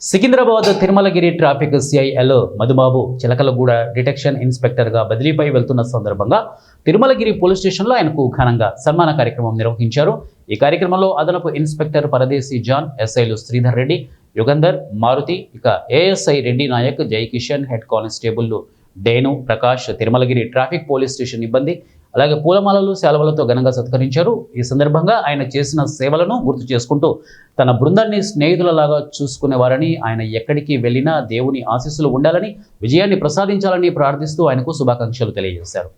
Secunderabad Tirumalagiri traffic CIL Madhubabu Chilakalguda detection ఇన్స్పెక్టర్గా బదిలీపై వెళ్తున్న సందర్భంగా తిరుమలగిరి పోలీస్ స్టేషన్లో ఆయనకు ఘనంగా సన్మాన కార్యక్రమం నిర్వహించారు. ఈ కార్యక్రమంలో అదనపు ఇన్స్పెక్టర్ పరదేశీ జాన్, ఎస్ఐలు శ్రీధర్ రెడ్డి, యుగంధర్, మారుతి, ఇక ASI Reddy Naik, Jai Kishan, head constable డేను, Prakash, Tirumalagiri traffic police station ఇబ్బంది, అలాగే పూలమాలలు, శాలువలతో ఘనంగా సత్కరించారు. ఈ సందర్భంగా ఆయన చేసిన సేవలను గుర్తు చేసుకుంటూ తన బృందాన్ని స్నేహితులలాగా చూసుకునేవారని, ఆయన ఎక్కడికి వెళ్ళినా దేవుని ఆశీస్సులు ఉండాలని, విజయాన్ని ప్రసాదించాలని ప్రార్థిస్తూ ఆయనకు శుభాకాంక్షలు తెలియజేశారు.